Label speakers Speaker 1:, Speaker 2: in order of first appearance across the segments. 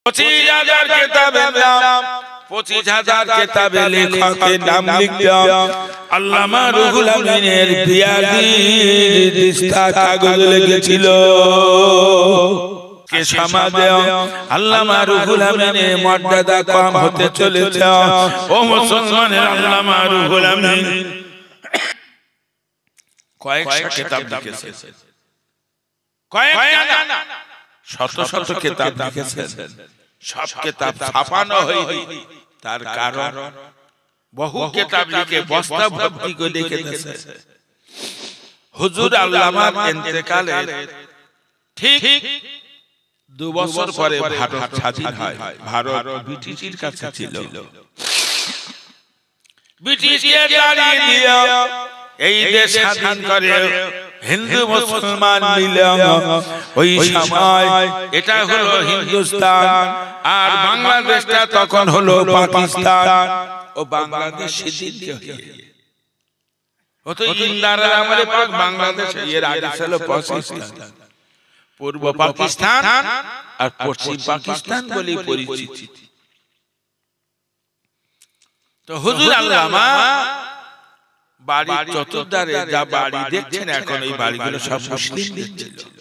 Speaker 1: 25,000 কিতাবের নাম 25,000 কিতাবে লেখকের নাম লিখলাম আল্লামা রুহুল আমিনের পিয়াদি দিস্তা কাগজ লেগেছিল কে সমাজে আল্লামা রুহুল আমিনের মর্যাদা কম হতে চলেছে ও মুসলমানের আল্লামা রুহুল আমিন কয়েকটা কিতাব লিখেছেন কয়েকটা না শত শত কিতাব লিখেছেন সব কিতাব ছাপানো হয়নি তার কারণ বহু কিতাব লিখে বস্তা ভর্তি করে রেখে দিয়েছে হুজুর আল্লামার ইন্তেকালের ঠিক 2 বছর পরে ভারত স্বাধীন হয় ভারত ব্রিটিশের কাছে ছিল ব্রিটিশকে তাড়িয়ে দিয়ে এই দেশ স্বাধীন করে হিন্দু মুসলমান মিলে ওই সময় এটা হলো হিন্দুস্তান আর বাংলাদেশটা তখন হলো পাকিস্তান ও বাংলাদেশ সিদ্ধিত ও তো ইন্দিরার আমলে পাক বাংলাদেশ এর আগে ছিল পাকিস্তান পূর্ব পাকিস্তান আর পশ্চিম পাকিস্তান বলে পরিচিত তো হুজুর আল্লামা বাড়ির চতুর্ধারে যা বাড়ি দেখছেন এখন এই বাড়িগুলো সব মুসলিমদের ছিল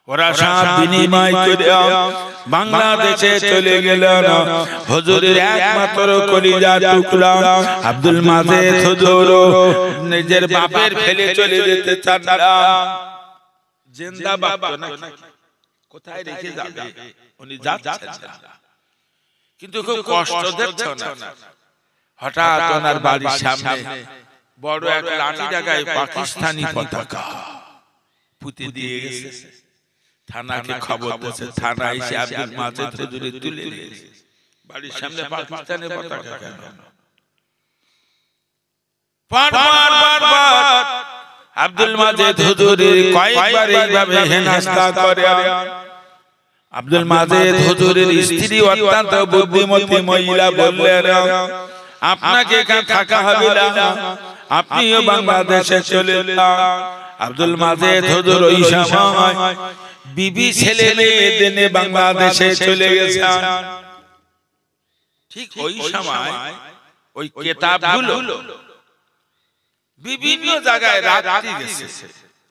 Speaker 1: ওরা সব বিনিময় করে বাংলাদেশে চলে গেলেন হুজুরের একমাত্র কলিজার টুকরা আব্দুল মাজেদ হুজুর নিজের বাপের ফেলে চলে যেতে চান না জিন্দা বাপ কোথায় রেখে যাবে উনি যাচ্ছেন কিন্তু খুব কষ্ট দেখছেন না হঠাৎ ওনার বাড়ির সামনে বড় এক লাঠি জায়গায় পাকিস্তানি পতাকা পুঁতে দিয়ে গেছে থানাকে খবর দিয়েছে থানা এসে আব্দুল মাজেদ হুজুরে তুলে নিয়েছে বাড়ির সামনে পাকিস্তানের পতাকা কেন বারবার আব্দুল মাজেদ হুজুরের কয়েকবার এইভাবে হেনস্থা করে আব্দুল মাজেদ হুজুরের স্ত্রী অত্যন্ত বুদ্ধিমতী মহিলা বললেন আপনাকে এখানে থাকা হবে না আপনিও বাংলাদেশে চলে যান আব্দুল মাজেদ হুজুর ওই সময় বিবি ছেলে মেয়ে নিয়ে বাংলাদেশে চলে গেছেন ঠিক ওই সময় ওই কিতাবগুলো বিভিন্ন জায়গায় রাখতে গেছে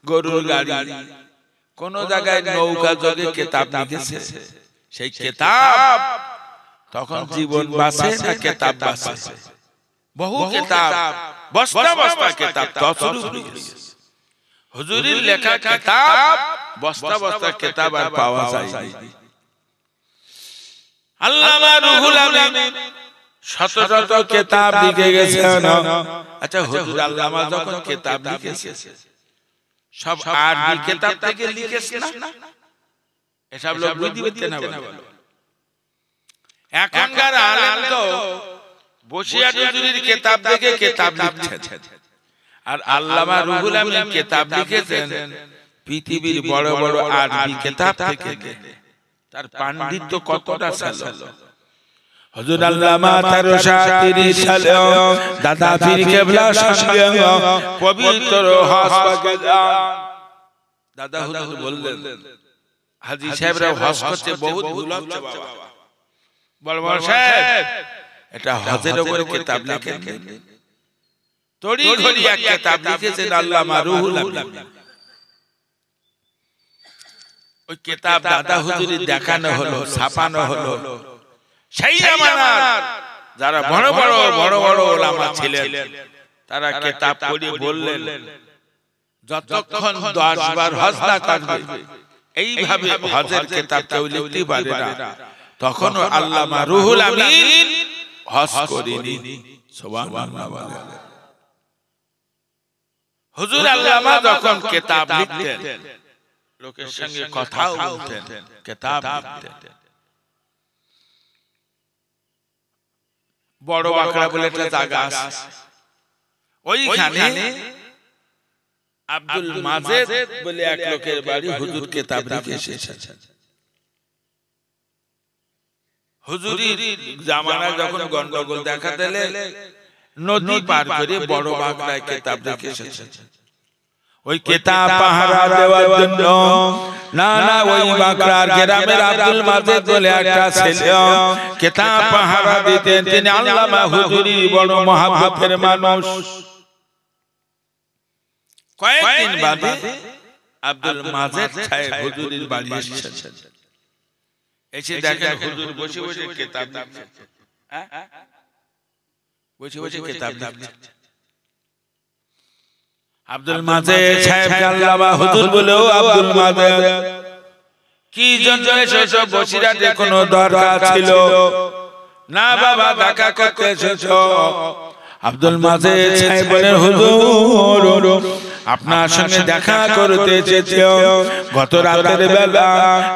Speaker 1: গরুর গাড়ি কোন জায়গায় নৌকা যোগে কিতাব লিখেছে সেই কিতাব তখন জীবন বাঁচে না কিতাব বাঁচে বহু কিতাব বস্তা বস্তা কিতাব তসরুফ হুজুরের লেখা কিতাব বস্তা বস্তা কিতাব আর পাওয়া যায় না আল্লামা রুহুল আমিন শত শত কিতাব লিখে গেছেন আচ্ছা হুজুর আল্লামা যখন কিতাব লিখেছে সব আরবি কিতাব থেকে লিখেছে না এসব লোক বুঝতে না বলো এখনকার আলেম তো বসিয়া হুজুরের কিতাব থেকে কিতাব লিখছেন আর আল্লামা রুহুল আমিন কিতাব লিখেছেন পৃথিবীর বড় বড় আরবি কিতাব থেকে তার পাণ্ডিত্য কতটা ছিল হুজুর আল্লামা 1330 সালে দাদা পীর কেবলা সঙ্গে পবিত্র হজ পাকে যান দাদা হুজুর বললেন হাজী সাহেবরা হজ করতে বহুত ভুল হচ্ছে বাবা বলবো সাহেব এটা হজের উপরে কিতাব লিখেন তড়ি ঘড়ি এক কিতাব লিখেছেন আল্লামা রুহুল আমিন ওই কিতাব দাদা হুজুরের দেখানো হলো ছাপানো হলো সেই জামানার যারা বড় বড় বড় বড় ওলামা ছিলেন তারা কিতাব পড়ে বললেন যতক্ষণ 10 বার হজ না করবে এইভাবে হজের কিতাব কেউ লিখতে পারে না তখন আল্লামা রুহুল আমিন হজ করেনি সুবহানাল্লাহ হুজুর আল্লামা যখন কিতাব লিখতেন লোকের সঙ্গে কথাও বলতেন কিতাব লিখতেন বড় বাকড়া বলে একটা জায়গা আছে ওইখানে আব্দুল মাজেদ বলে এক লোকের বাড়ি হুজুর কিতাব লিখে এসেছেন হুজুরির জামানায় যখন গন্ডগোল দেখা দিলে নদী পার করে বড় বাকড়ায় কিতাব লিখে এসেছেন ওই কিতাব পাহারা দেওয়ার জন্য না না ওই বাকরার গ্রামের আব্দুল মাজেদ বলে একটা ছেলে কিতাব পাহারা দিতেন তিনি আল্লামা হুজুরি বড় মহব্বতের মানুষ কয়েকদিন বাদে আব্দুল মাজেদ সাহেব হুজুরির বাড়ি এসেছেন এসে দেখেন হুজুর বসে বসে কিতাব লিখছেন বসে বসে কিতাব লিখছেন আব্দুল মাজেদ সাহেব আল্লামা হুজুর বলেও আব্দুল মাজেদ কি জন্য এসেছো বসিরাতে কোনো দরকার ছিল না বাবা দেখা করতে এসেছো আব্দুল মাজেদ সাহেব বলেন হুজুর আপনার সঙ্গে দেখা করতে এসেছি গত রাতের বেলা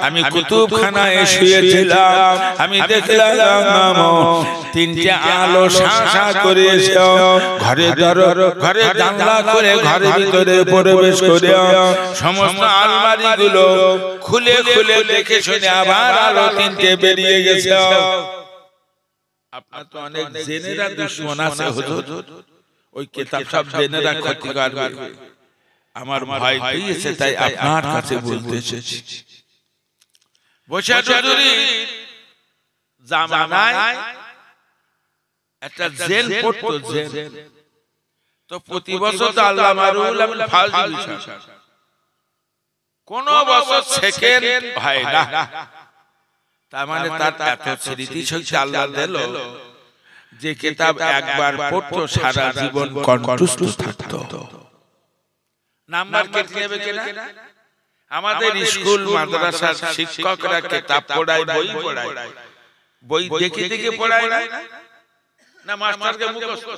Speaker 1: আমি কুতুবখানায় শুয়েছিলাম আমি দেখলাম তিনটে আলো শাঁসা করে এসে ঘরে জানলা করে ঘরের ভিতরে প্রবেশ করে সমস্ত আলমারিগুলো খুলে খুলে দেখে শুনে আবার আলো তিনটে বেরিয়ে গেছে আপনার তো অনেক জেনেরা দুশমন আছে হুজুর ওই কিতাব সব জেনেরা ক্ষতি করবে আমার ভাই পেয়েছে তাই আপনার কাছে বলতে এসেছি বসে হুজুরি জামানায় একটা জেন পড়তো জেন তো প্রতি বছর তো আল্লামা রুহুল আমিন ফাজল কোন বছর সেকেন্ড হয় না তার মানে তার এত স্মৃতি শক্তি আল্লাহ দিল যে কিতাব একবার পড়তো সারা জীবন কণ্ঠস্থ থাকতো নাম্বার কেটে নেবে কিনা আমাদের স্কুল মাদ্রাসার শিক্ষকরা কিতাব পড়ায় বই পড়ায় বই দেখে দেখে পড়ায় না মাস্টারকে মুখস্থ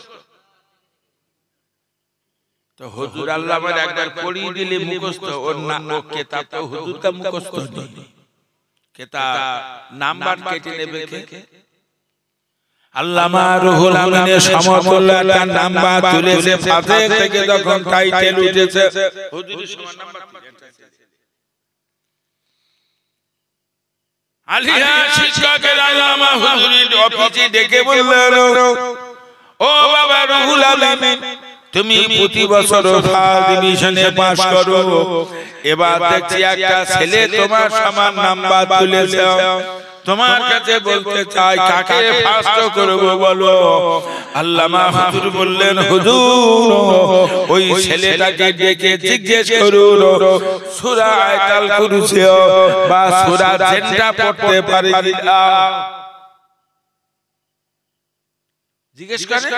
Speaker 1: তো হুজুর আল্লামা একবার পড়িয়ে দিলে মুখস্থ ওর না ও কিতাবটা হুজুরটা মুখস্থ নেই কিতাব নাম্বার কেটে নেবে কে আল্লামা রুহুল আমিনের সমতুল্য একটা নাম্বার তুলেছে ফাতে থেকে যখন টাইটেল উঠেছে হুজুরের সমান নাম্বার আলিয়া শিক্ষকের আল্লামা হুজুরের অফিসে ডেকে বললেন ও বাবা রুহুল আমিন তুমি প্রতি বছর ফার্স্ট ডিভিশনে পাস করো এবার দেখছি একটা ছেলে তোমার সমান নাম্বার তুলেছে তোমার কাছে বলতে চাই কাকে ফার্স্ট করব বলো আল্লামা হুজুর বললেন হুজুর ওই ছেলেটাকে ডেকে জিজ্ঞেস করুন সূরা আয়াতুল কুরসি বা সূরা জিনটা পড়তে পারে কিনা জিজ্ঞেস করেন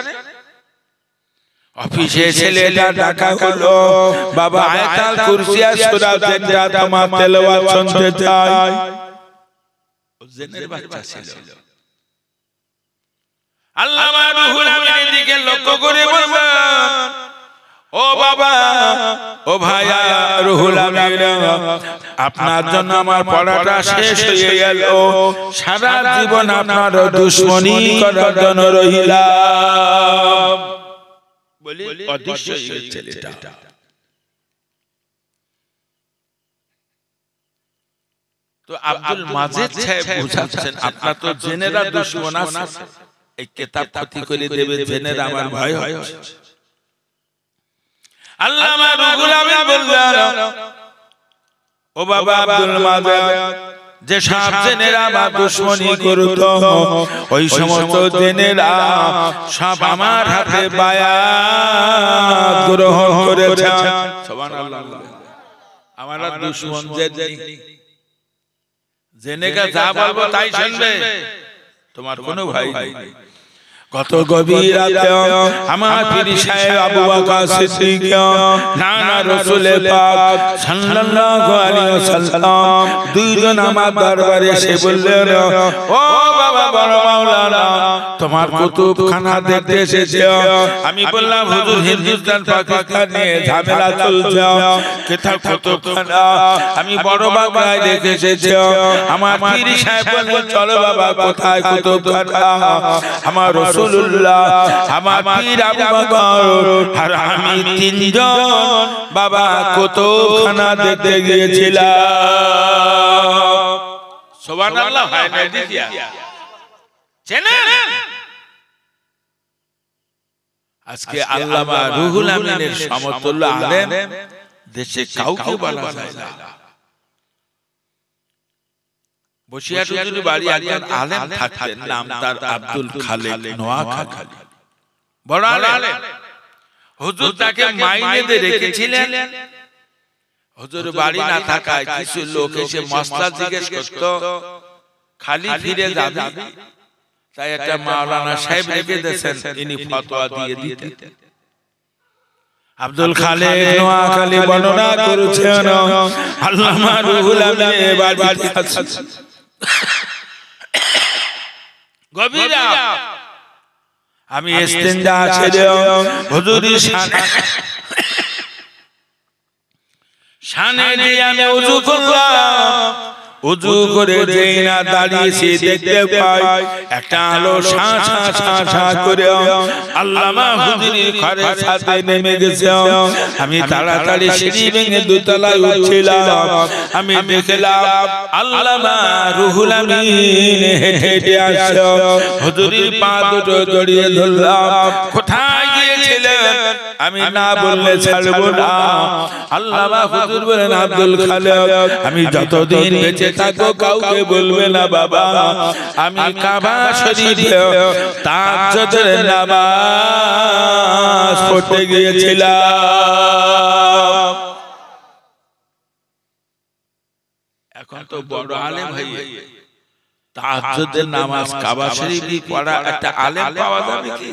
Speaker 1: অফিসে ছেলেটা ডাকা হলো বাবা আয়াতুল কুরসি আর সূরা জিনটা তোমার তেলাওয়াত শুনতে চাই জেনের বাচ্চা ছিল আল্লামা রুহুল আমিনের দিকে লক্ষ্য করে বললেন ও বাবা ও ভাইয়া রুহুল আমিন আপনার জন্য আমার পড়াটা শেষ হয়ে গেল সারা জীবন আপনার দুশমনি করার জন্য রইলাম বলি অদৃশ্য ছেলেটা তো আব্দুল মাজেদ সাহেব বুঝাচ্ছেন আপনার তো জেনেরা দুশমন আছে এই কিতাব ক্ষতি করে দেবে জেনেরা আমার ভয় হয় আল্লামা রুহুল আমিন বললেন ও বাবা আব্দুল মাজেদ যে সব জেনেরা আমার দুশমনি করতো ওই সমস্ত জেনেরা সব আমার হাতে বায়াত গ্রহণ করেছে সুবহানাল্লাহ আমার দুশমন জেনেগা যা বলবো তাই শুনবে তোমার কোনো ভাই নেই কত গভীর রাতে আমার পীর সাহেব আবু বকর সিদ্দিক নানা রাসূল পাক সাল্লাল্লাহু আলাইহি ওয়াসাল্লাম দুইজন আমার দরবারে এসে বললেন ও বাবা বড় মাওলানা তোমার কুতুবখানা দেখতে এসেছি আমি বললাম হুজুর হিন্দুস্তান পাকিস্তান নিয়ে ঝামেলা চলছে কিতাব কুতুবখানা আমি বড় বাবায় দেখে এসেছি আমার পীর সাহেব বললেন চলো বাবা কোথায় কুতুবখানা আমার রাসূলুল্লাহ আমার পীর আবু বকর আর আমি তিনজন বাবা কুতুবখানা দেখতে গিয়েছিলাম সুবহানাল্লাহ হয় না দেখিয়া চেনেন আজকে আল্লামা রুহুল আমিনের সমতুল্য আলেম দেশে কাউকে বলা যায় না বসিরহাট হুজুরের বাড়ি একজন আলেম থাকতেন, নাম তার আব্দুল খালেক নোয়াখালী, বড় আলেম। হুজুর তাকে মাইনে দিয়ে রেখেছিলেন। হুজুর বাড়ি না থাকায় কিছু লোক এসে মশলা জিজ্ঞেস করতো, খালি ফিরে যাবে, তাই একটা মাওলানা সাহেব রেখে দিয়েছেন, ইনি ফতোয়া দিয়ে দিতেন। আব্দুল খালেক নোয়াখালী বর্ণনা করেছেন, আল্লামা রুহুল আমিনের বাড়িতে আছেন। গভীর রাত, আমি ইস্তেঞ্জা ছেড়ে হুজুরের শানে দিয়ে আমি ওযু করলাম। ওযু করে যেই না দাঁড়িয়েছি, দেখতে পাই একটা আলো শাঁ করে আল্লামা হুজুরের ঘরের ছাদে নেমে গেছে। আমি তাড়াতাড়ি সিঁড়ি ভেঙে দোতলায় উঠছিলাম। আমি দেখলাম আল্লামা রুহুল আমিন হেঁটে হেঁটে আসছে। হুজুরের পা দুটো জড়িয়ে ধরলাম। কোথায় গিয়েছিলেন? আমি না বললে ছাড়বো না। আল্লামা হুজুর বলেন, আব্দুল খালেক, আমি যতদিন বেঁচে থাকবো কাউকে বলবে না বাবা, আমি কাবা শরীফে তাহাজ্জুদের নামাজ পড়তে গিয়েছিলাম। এখন তো বড় আলেম হয়ে তাহাজ্জুদের নামাজ কাবা শরীফে পড়া একটা আলেম পাওয়া যাবে কি?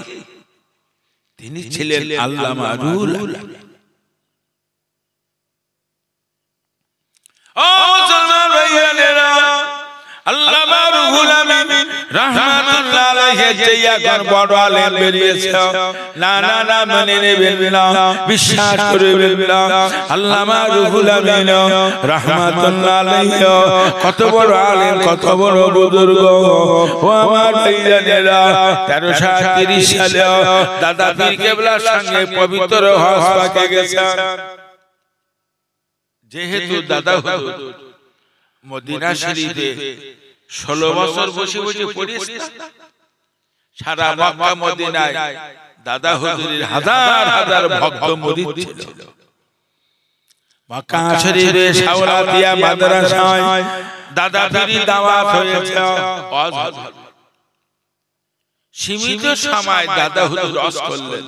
Speaker 1: তিনি ছিলেন আল্লামা রুহুল আমিন। ও মুসলমান ভাইয়েরা, আল্লামা রুহুল আমিন রাহমাতুল্লাহ আলাইহি যে এখন বড় আলেম বেরিয়েছে, না না না মানে নেবেন না, বিশ্বাস করবেন না। আল্লামা রুহুল আমিন রাহমাতুল্লাহ আলাইহি কত বড় আলেম, কত বড় বুজুর্গ। ও আমার ভাইয়েরা, 1330 সালে দাদা পীর কেবলার সঙ্গে পবিত্র হজ পাকে গেছেন। যেহেতু দাদা হুজুর মদিনা শরীফে 16 বছর বসে বসে পড়েছে, সারা মক্কা মদিনায় দাদা হুজুরের হাজার হাজার ভক্ত মুরিদ ছিল। মক্কা শরীফে শাওলাতিয়া মাদ্রাসায় দাদা পীরের দাওয়াত হয়েছে। সীমিত সময় দাদা হুজুর ওয়াজ করলেন,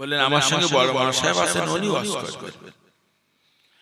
Speaker 1: বললেন আমার সঙ্গে বড় মাস্টার সাহেব আছেন, উনি ওয়াজ করবেন।